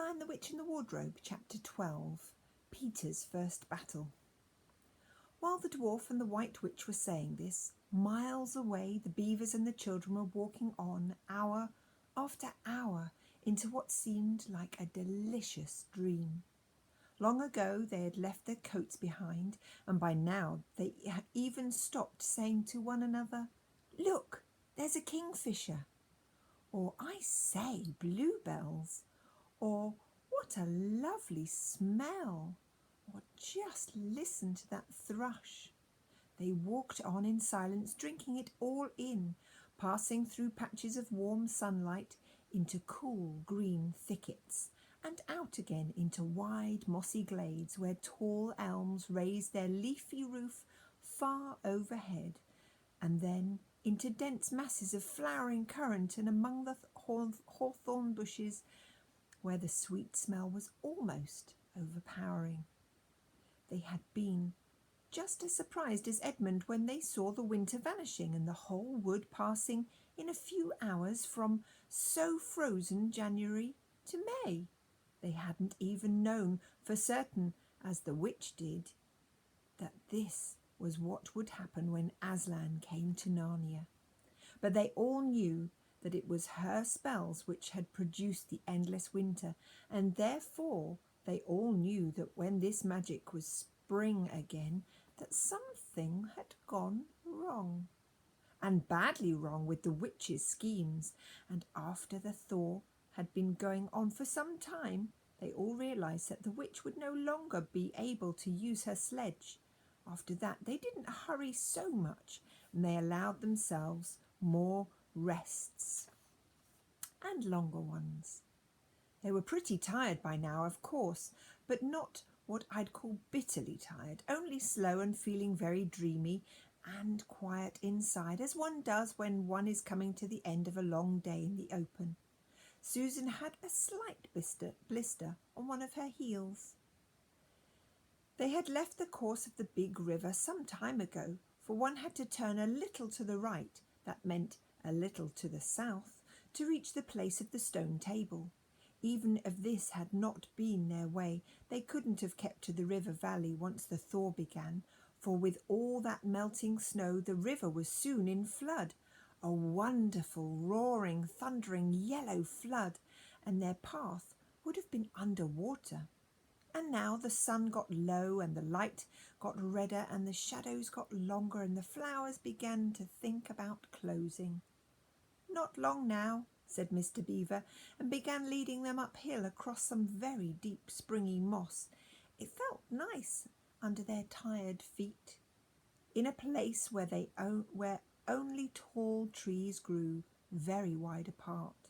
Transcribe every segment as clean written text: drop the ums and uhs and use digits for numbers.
Lion, the Witch and the Wardrobe, Chapter 12, Peter's First Battle. While the dwarf and the White Witch were saying this, miles away the beavers and the children were walking on, hour after hour, into what seemed like a delicious dream. Long ago they had left their coats behind, and by now they even stopped saying to one another, "Look, there's a kingfisher," or "I say, bluebells," or "What a lovely smell," or "Just listen to that thrush." They walked on in silence, drinking it all in, passing through patches of warm sunlight into cool green thickets, and out again into wide mossy glades where tall elms raised their leafy roof far overhead, and then into dense masses of flowering currant and among the hawthorn bushes where the sweet smell was almost overpowering. They had been just as surprised as Edmund when they saw the winter vanishing and the whole wood passing in a few hours from so frozen January to May. They hadn't even known for certain, as the witch did, that this was what would happen when Aslan came to Narnia. But they all knew that it was her spells which had produced the endless winter, and therefore they all knew that when this magic was spring again, that something had gone wrong, and badly wrong with the witch's schemes. And after the thaw had been going on for some time, they all realised that the witch would no longer be able to use her sledge. After that they didn't hurry so much, and they allowed themselves more rests, and longer ones. They were pretty tired by now, of course, but not what I'd call bitterly tired, only slow and feeling very dreamy and quiet inside, as one does when one is coming to the end of a long day in the open. Susan had a slight blister on one of her heels. They had left the course of the big river some time ago, for one had to turn a little to the right, that meant a little to the south, to reach the place of the stone table. Even if this had not been their way, they couldn't have kept to the river valley once the thaw began, for with all that melting snow the river was soon in flood, a wonderful, roaring, thundering yellow flood, and their path would have been under water. And now the sun got low, and the light got redder, and the shadows got longer, and the flowers began to think about closing. "Not long now," said Mr. Beaver, and began leading them uphill across some very deep springy moss. It felt nice under their tired feet, in a place where only tall trees grew, very wide apart.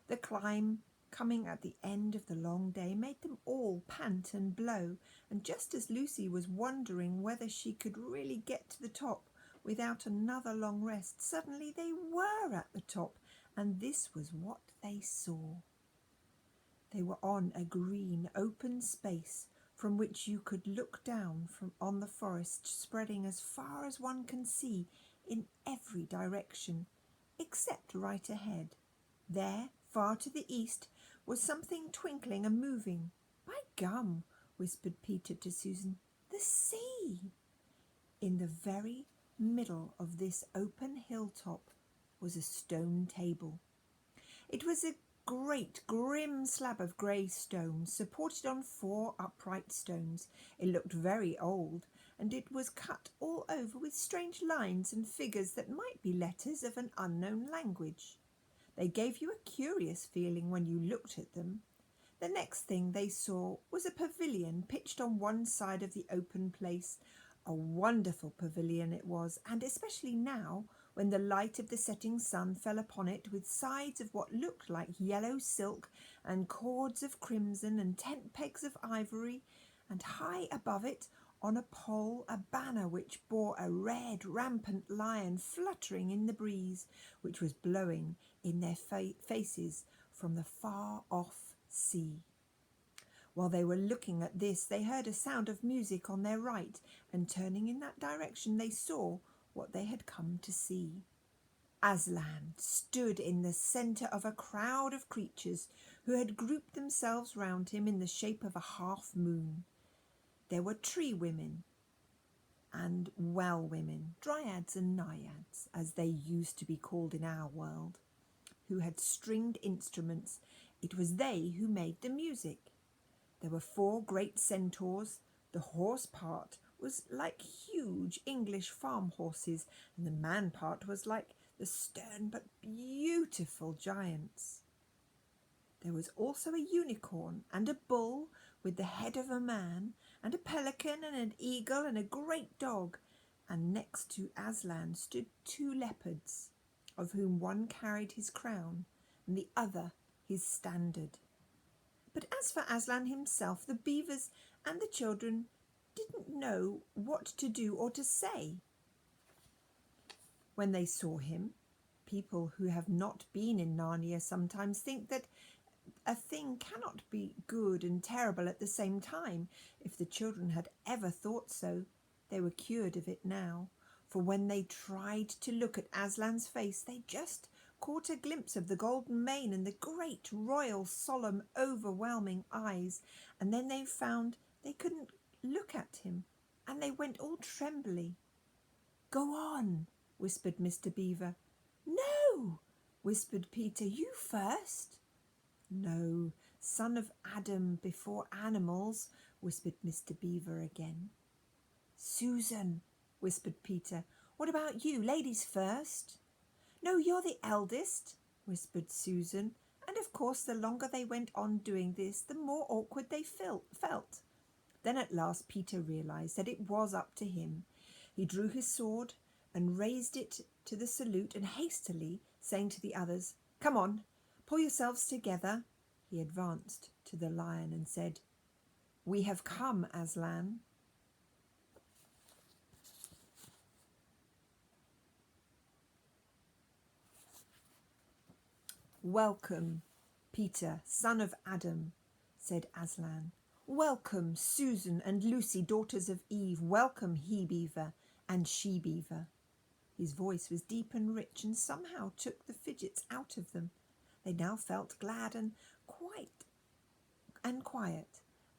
The climb coming at the end of the long day made them all pant and blow, and just as Lucy was wondering whether she could really get to the top without another long rest, suddenly they were at the top, and this was what they saw. They were on a green, open space from which you could look down on the forest spreading as far as one can see in every direction, except right ahead. There, far to the east, was something twinkling and moving. "By gum," whispered Peter to Susan, "the sea!" In the very middle of this open hilltop was a stone table. It was a great grim slab of grey stone, supported on 4 upright stones. It looked very old, and it was cut all over with strange lines and figures that might be letters of an unknown language. They gave you a curious feeling when you looked at them. The next thing they saw was a pavilion pitched on one side of the open place. A wonderful pavilion it was, and especially now, when the light of the setting sun fell upon it, with sides of what looked like yellow silk and cords of crimson and tent pegs of ivory, and high above it on a pole a banner which bore a red rampant lion fluttering in the breeze, which was blowing in their faces from the far-off sea. While they were looking at this, they heard a sound of music on their right, and turning in that direction they saw what they had come to see. Aslan stood in the centre of a crowd of creatures who had grouped themselves round him in the shape of a half moon. There were tree women and well women, dryads and naiads, as they used to be called in our world, who had stringed instruments. It was they who made the music. There were 4 great centaurs. The horse part was like huge English farm horses, and the man part was like the stern but beautiful giants. There was also a unicorn and a bull with the head of a man, and a pelican and an eagle and a great dog, and next to Aslan stood 2 leopards, of whom one carried his crown and the other his standard. But as for Aslan himself, the beavers and the children didn't know what to do or to say. When they saw him, people who have not been in Narnia sometimes think that a thing cannot be good and terrible at the same time. If the children had ever thought so, they were cured of it now, for when they tried to look at Aslan's face, they just caught a glimpse of the golden mane and the great royal, solemn, overwhelming eyes, and then they found they couldn't look at him, and they went all trembly. "Go on," whispered Mr. Beaver. "No," whispered Peter. "You first." "No, son of Adam before animals," whispered Mr. Beaver again. "Susan," whispered Peter. "What about you? Ladies first." "No, you're the eldest," whispered Susan, and of course the longer they went on doing this, the more awkward they felt. Then at last Peter realised that it was up to him. He drew his sword and raised it to the salute, and hastily saying to the others, "Come on, pull yourselves together," he advanced to the lion and said, "We have come, Aslan." "Welcome, Peter, son of Adam," said Aslan. "Welcome, Susan and Lucy, daughters of Eve. Welcome, he-beaver and she-beaver." His voice was deep and rich, and somehow took the fidgets out of them. They now felt glad and quiet,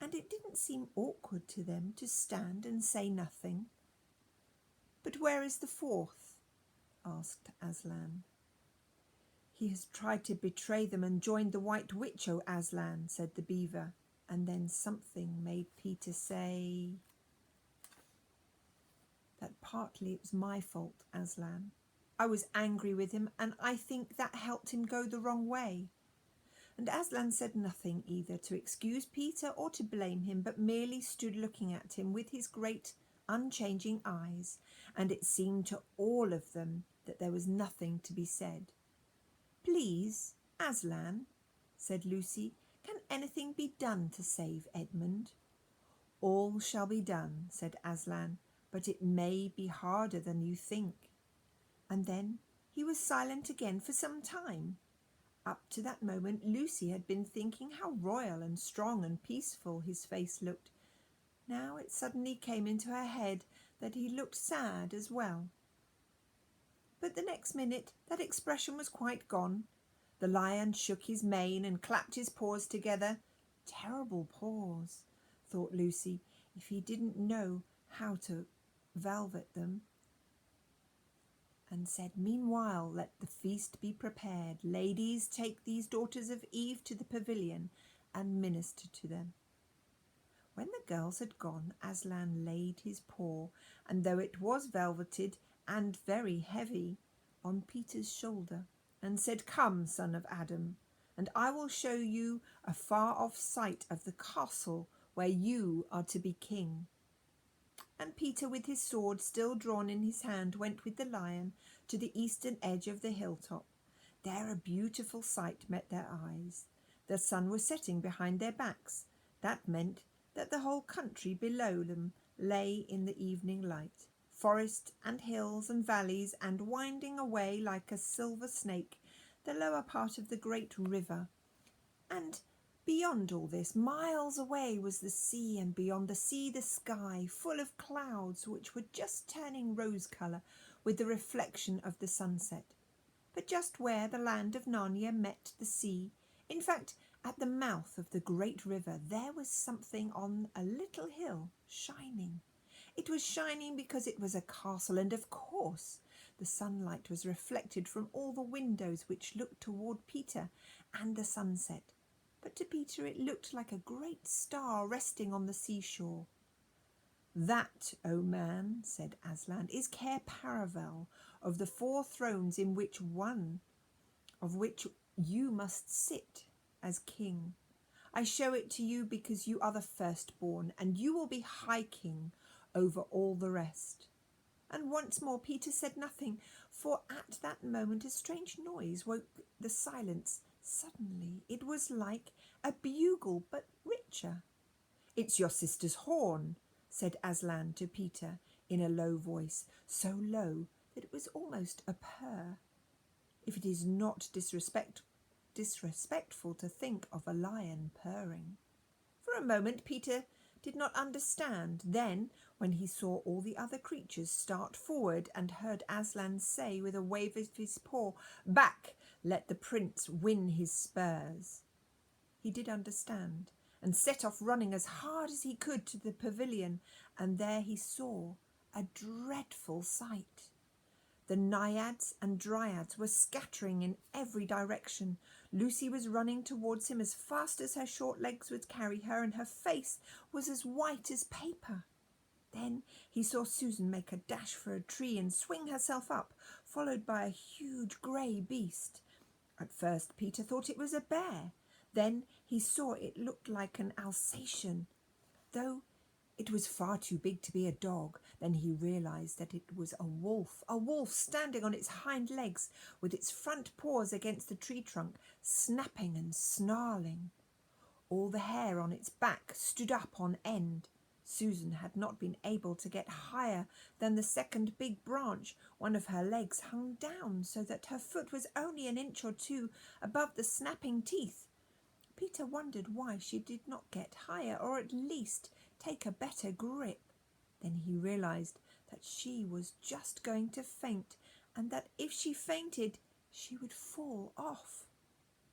and it didn't seem awkward to them to stand and say nothing. "But where is the 4th?" asked Aslan. "He has tried to betray them and joined the White Witch, O Aslan," said the beaver, and then something made Peter say that partly it was my fault, Aslan. I was angry with him, and I think that helped him go the wrong way. And Aslan said nothing either to excuse Peter or to blame him, but merely stood looking at him with his great unchanging eyes, and it seemed to all of them that there was nothing to be said. "Please, Aslan," said Lucy, "can anything be done to save Edmund?" "All shall be done," said Aslan, "but it may be harder than you think." And then he was silent again for some time. Up to that moment Lucy had been thinking how royal and strong and peaceful his face looked. Now it suddenly came into her head that he looked sad as well. But the next minute that expression was quite gone. The lion shook his mane and clapped his paws together. Terrible paws, thought Lucy, if he didn't know how to velvet them, and said, "Meanwhile, let the feast be prepared. Ladies, take these daughters of Eve to the pavilion and minister to them." When the girls had gone, Aslan laid his paw, and though it was velveted and very heavy, on Peter's shoulder, and said, "Come, son of Adam, and I will show you a far-off sight of the castle where you are to be king." And Peter, with his sword still drawn in his hand, went with the lion to the eastern edge of the hilltop. There a beautiful sight met their eyes. The sun was setting behind their backs. That meant that the whole country below them lay in the evening light. Forest and hills and valleys, and winding away like a silver snake, the lower part of the great river. And beyond all this, miles away, was the sea, and beyond the sea the sky, full of clouds which were just turning rose colour with the reflection of the sunset. but just where the land of Narnia met the sea. In fact, at the mouth of the great river, there was something on a little hill shining. It was shining because it was a castle, and of course the sunlight was reflected from all the windows which looked toward Peter and the sunset. But to Peter it looked like a great star resting on the seashore. "That, O man," said Aslan, "is Cair Paravel, of the 4 thrones in which one of which you must sit as king. I show it to you because you are the firstborn, and you will be high king over all the rest." And once more Peter said nothing, for at that moment a strange noise woke the silence. Suddenly it was like a bugle, but richer. "It's your sister's horn," said Aslan to Peter in a low voice, so low that it was almost a purr. If it is not disrespectful to think of a lion purring. For a moment Peter did not understand. Then, when he saw all the other creatures start forward and heard Aslan say with a wave of his paw, "Back, let the prince win his spurs," he did understand, and set off running as hard as he could to the pavilion, and there he saw a dreadful sight. The naiads and dryads were scattering in every direction. Lucy was running towards him as fast as her short legs would carry her, and her face was as white as paper. Then he saw Susan make a dash for a tree and swing herself up, followed by a huge grey beast. At first Peter thought it was a bear. Then he saw it looked like an Alsatian, though it was far too big to be a dog. Then he realised that it was a wolf standing on its hind legs with its front paws against the tree trunk, snapping and snarling. All the hair on its back stood up on end. Susan had not been able to get higher than the second big branch. One of her legs hung down so that her foot was only an inch or 2 above the snapping teeth. Peter wondered why she did not get higher, or at least take a better grip. Then he realised that she was just going to faint, and that if she fainted, she would fall off.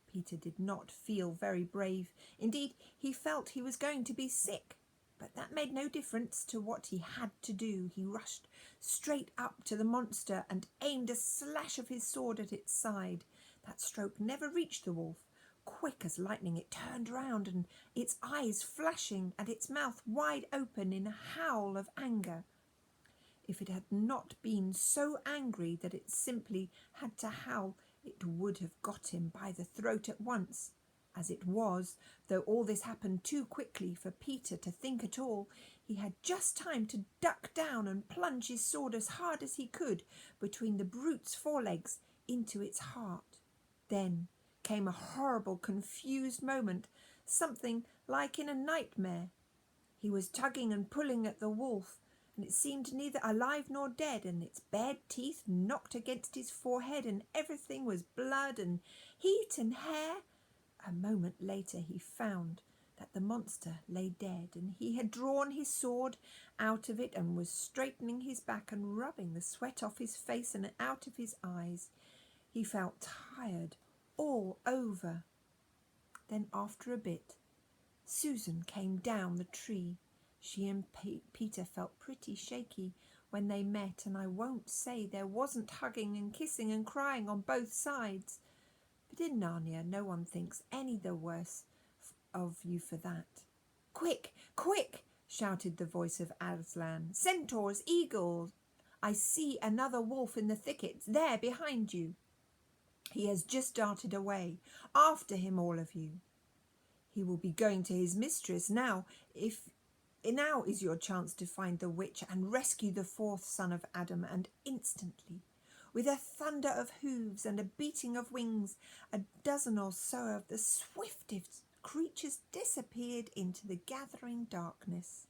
Peter did not feel very brave. Indeed, he felt he was going to be sick. But that made no difference to what he had to do. He rushed straight up to the monster and aimed a slash of his sword at its side. That stroke never reached the wolf. Quick as lightning it turned round, and its eyes flashing and its mouth wide open in a howl of anger. If it had not been so angry that it simply had to howl, it would have got him by the throat at once. As it was, though all this happened too quickly for Peter to think at all, he had just time to duck down and plunge his sword as hard as he could between the brute's forelegs into its heart. Then came a horrible, confused moment, something like in a nightmare. He was tugging and pulling at the wolf, and it seemed neither alive nor dead, and its bared teeth knocked against his forehead, and everything was blood and heat and hair. A moment later he found that the monster lay dead, and he had drawn his sword out of it and was straightening his back and rubbing the sweat off his face and out of his eyes. He felt tired all over. Then after a bit, Susan came down the tree. She and Peter felt pretty shaky when they met, and I won't say there wasn't hugging and kissing and crying on both sides. But in Narnia no one thinks any the worse of you for that. "Quick, quick!" shouted the voice of Aslan. "Centaurs, eagles! I see another wolf in the thickets, there behind you. He has just darted away. After him, all of you. He will be going to his mistress now. Now is your chance to find the witch and rescue the 4th son of Adam." And instantly, with a thunder of hooves and a beating of wings, a dozen or so of the swiftest creatures disappeared into the gathering darkness.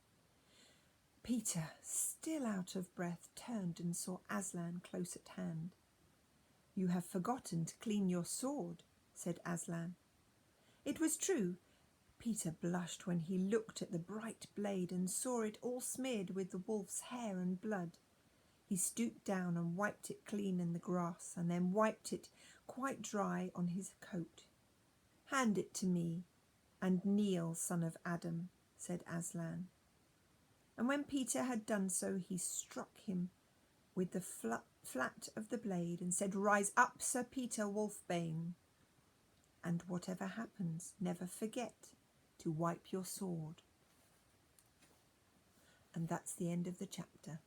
Peter, still out of breath, turned and saw Aslan close at hand. "You have forgotten to clean your sword," said Aslan. It was true. Peter blushed when he looked at the bright blade and saw it all smeared with the wolf's hair and blood. He stooped down and wiped it clean in the grass, and then wiped it quite dry on his coat. "Hand it to me, and kneel, son of Adam," said Aslan. And when Peter had done so, he struck him with the flat of the blade and said, "Rise up, Sir Peter Wolfbane, and whatever happens, never forget to wipe your sword." And that's the end of the chapter.